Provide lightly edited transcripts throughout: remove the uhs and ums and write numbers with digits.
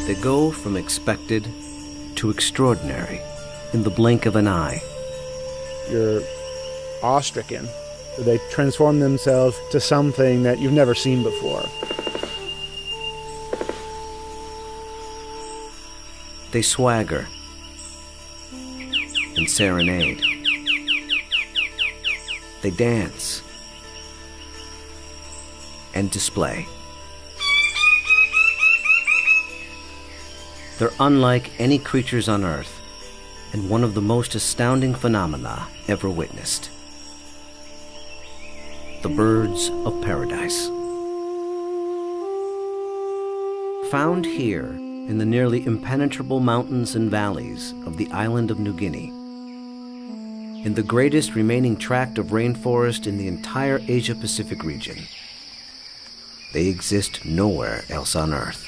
They go from expected to extraordinary in the blink of an eye. You're awe-stricken. They transform themselves to something that you've never seen before. They swagger and serenade. They dance and display. They're unlike any creatures on Earth, and one of the most astounding phenomena ever witnessed. The birds of paradise. Found here in the nearly impenetrable mountains and valleys of the island of New Guinea, in the greatest remaining tract of rainforest in the entire Asia-Pacific region. They exist nowhere else on Earth.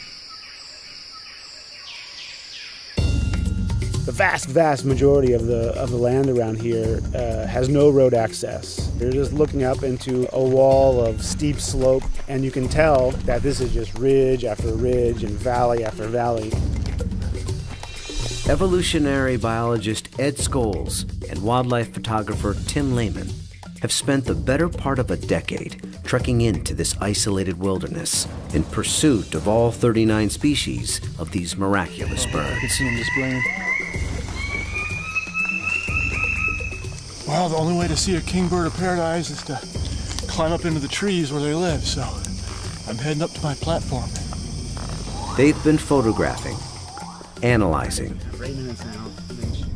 The vast majority of the land around here has no road access. You're just looking up into a wall of steep slope, and you can tell that this is just ridge after ridge and valley after valley. Evolutionary biologist Ed Scholes and wildlife photographer Tim Lehman have spent the better part of a decade trekking into this isolated wilderness in pursuit of all 39 species of these miraculous birds. You can see them displaying. Well, the only way to see a kingbird of paradise is to climb up into the trees where they live, so I'm heading up to my platform. They've been photographing, analyzing,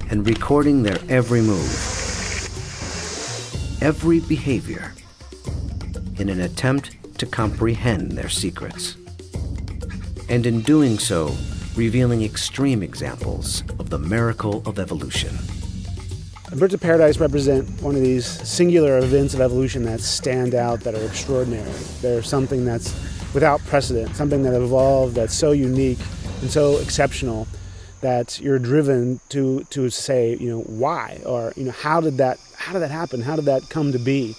and recording their every move, every behavior, in an attempt to comprehend their secrets. And in doing so, revealing extreme examples of the miracle of evolution. Birds of paradise represent one of these singular events of evolution that stand out, that are extraordinary. They're something that's without precedent, something that evolved that's so unique and so exceptional that you're driven to say, why? Or, how did that happen? How did that come to be?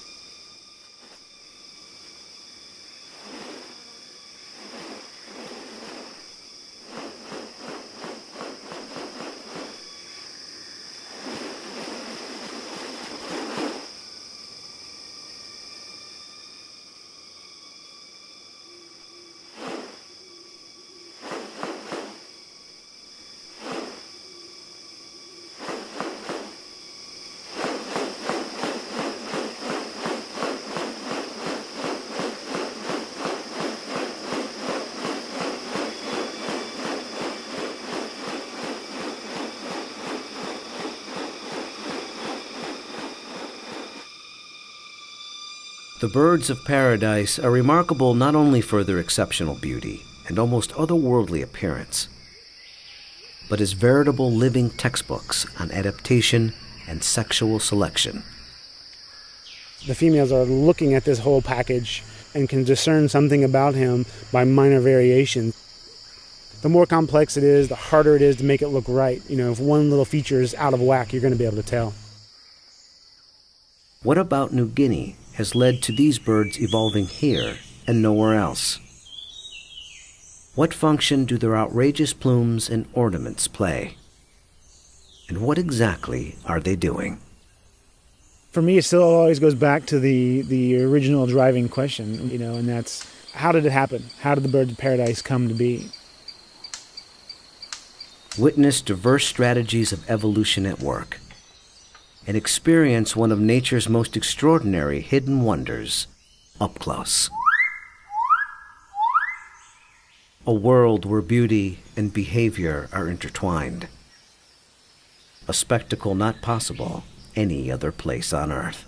The birds of paradise are remarkable not only for their exceptional beauty and almost otherworldly appearance, but as veritable living textbooks on adaptation and sexual selection. The females are looking at this whole package and can discern something about him by minor variation. The more complex it is, the harder it is to make it look right. If one little feature is out of whack, you're going to be able to tell. What about New Guinea has led to these birds evolving here and nowhere else? What function do their outrageous plumes and ornaments play? And what exactly are they doing? For me, it still always goes back to the original driving question, and that's, how did it happen? How did the birds of paradise come to be? Witness diverse strategies of evolution at work, and experience one of nature's most extraordinary hidden wonders up close. A world where beauty and behavior are intertwined. A spectacle not possible any other place on Earth.